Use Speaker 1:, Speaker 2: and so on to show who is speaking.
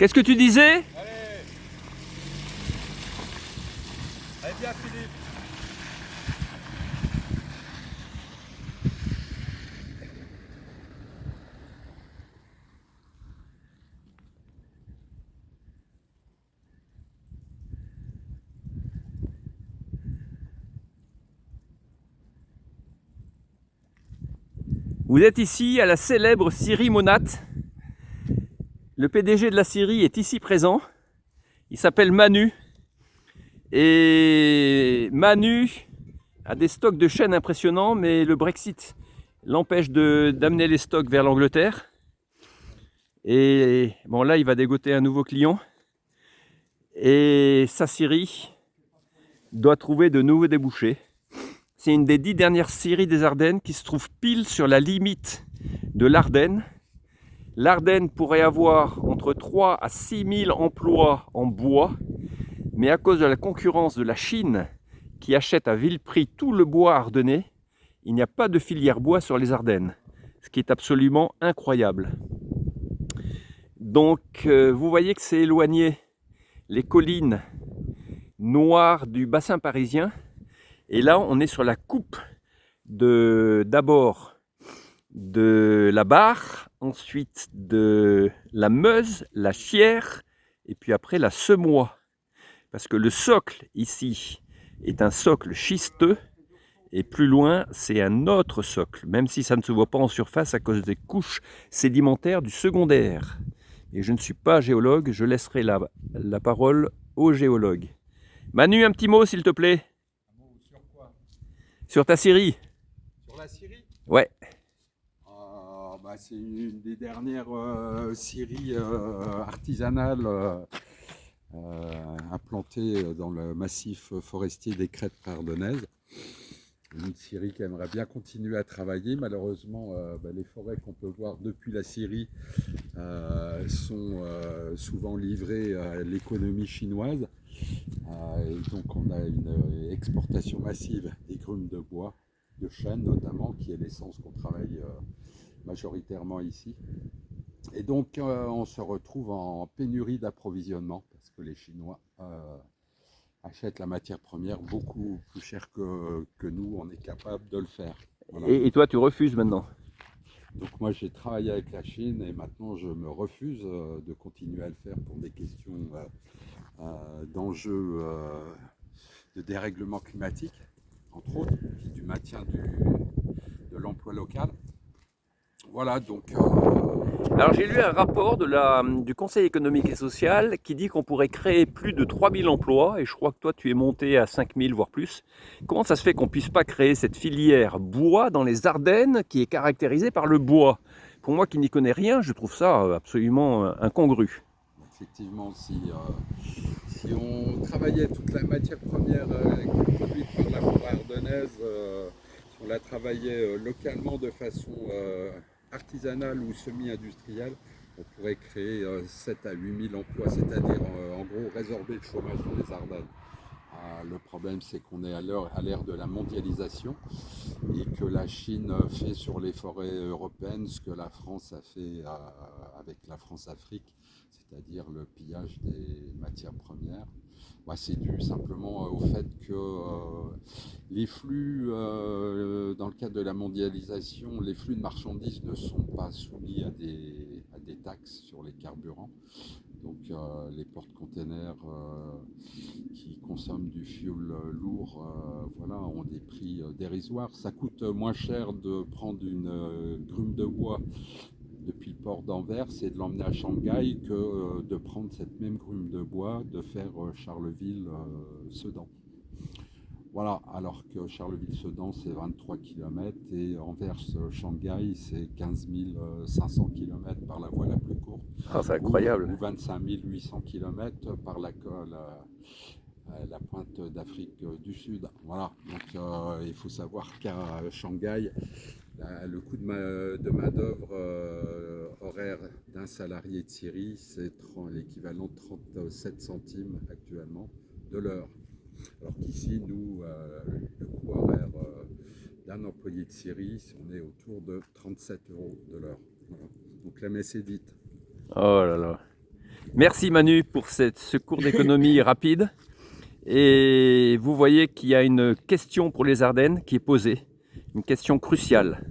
Speaker 1: Qu'est-ce que tu disais?
Speaker 2: Allez, allez bien Philippe.
Speaker 1: Vous êtes ici à la célèbre scierie Monat. Le PDG de la scierie est ici présent. Il s'appelle Manu. Et Manu a des stocks de chêne impressionnants, mais le Brexit l'empêche d'amener les stocks vers l'Angleterre. Et bon, là, il va dégoter un nouveau client. Et sa scierie doit trouver de nouveaux débouchés. C'est une des 10 dernières scieries des Ardennes qui se trouve pile sur la limite de l'Ardenne. L'Ardenne pourrait avoir entre 3 à 6 000 emplois en bois, mais à cause de la concurrence de la Chine, qui achète à vil prix tout le bois ardennais, il n'y a pas de filière bois sur les Ardennes, ce qui est absolument incroyable. Donc vous voyez que c'est éloigné les collines noires du bassin parisien, et là on est sur la coupe d'abord de la Barre, ensuite de la Meuse, la Chière, et puis après la Semois. Parce que le socle ici est un socle schisteux, et plus loin c'est un autre socle, même si ça ne se voit pas en surface à cause des couches sédimentaires du secondaire. Et je ne suis pas géologue, je laisserai la parole au géologue. Manu, un petit mot s'il te plaît.
Speaker 2: Un mot sur quoi?
Speaker 1: Sur ta scierie.
Speaker 2: Sur la Syrie?
Speaker 1: Ouais.
Speaker 2: C'est une des dernières scieries artisanales implantées dans le massif forestier des Crêtes ardennaises. Une scierie qui aimerait bien continuer à travailler. Malheureusement, les forêts qu'on peut voir depuis la Syrie sont souvent livrées à l'économie chinoise. Et donc on a une exportation massive des grumes de bois, de chêne notamment, qui est l'essence qu'on travaille majoritairement ici. Et donc on se retrouve en pénurie d'approvisionnement parce que les Chinois achètent la matière première beaucoup plus cher que nous, on est capable de le faire. Voilà.
Speaker 1: Et toi, tu refuses maintenant?
Speaker 2: Donc moi j'ai travaillé avec la Chine et maintenant je me refuse de continuer à le faire pour des questions d'enjeux de dérèglement climatique, entre autres, puis du maintien de l'emploi local. Voilà, donc...
Speaker 1: Alors j'ai lu un rapport du Conseil économique et social qui dit qu'on pourrait créer plus de 3000 emplois, et je crois que toi tu es monté à 5000 voire plus. Comment ça se fait qu'on ne puisse pas créer cette filière bois dans les Ardennes qui est caractérisée par le bois? Pour moi qui n'y connais rien, je trouve ça absolument incongru.
Speaker 2: Effectivement, si on travaillait toute la matière première qui est produite par la forêt ardennaise, si on la travaillait localement de façon artisanale ou semi-industrielle, on pourrait créer 7 à 8 000 emplois, c'est-à-dire en gros résorber le chômage dans les Ardennes. Le problème, c'est qu'on est à l'ère de la mondialisation et que la Chine fait sur les forêts européennes ce que la France a fait avec la France-Afrique, c'est-à-dire le pillage des matières premières. C'est dû simplement au fait que les flux, dans le cadre de la mondialisation, les flux de marchandises ne sont pas soumis à des taxes sur les carburants. Donc les porte-containers qui consomment du fioul lourd ont des prix dérisoires. Ça coûte moins cher de prendre une grume de bois depuis le port d'Anvers et de l'emmener à Shanghai que de prendre cette même grume de bois, de faire Charleville-Sedan. Voilà, alors que Charleville-Sedan c'est 23 km et Anvers-Shanghai c'est 15 500 km par la voie la plus courte.
Speaker 1: Ah, c'est incroyable.
Speaker 2: Ou 25 800 km par la pointe d'Afrique du Sud. Voilà, donc il faut savoir qu'à Shanghai, le coût de main-d'œuvre horaire d'un salarié de Syrie, c'est l'équivalent de 37 centimes actuellement de l'heure. Alors qu'ici, nous, le coût horaire d'un employé de Syrie, on est autour de 37 € de l'heure. Voilà. Donc la messe est dite.
Speaker 1: Oh là là. Merci Manu pour ce cours d'économie rapide. Et vous voyez qu'il y a une question pour les Ardennes qui est posée, une question cruciale.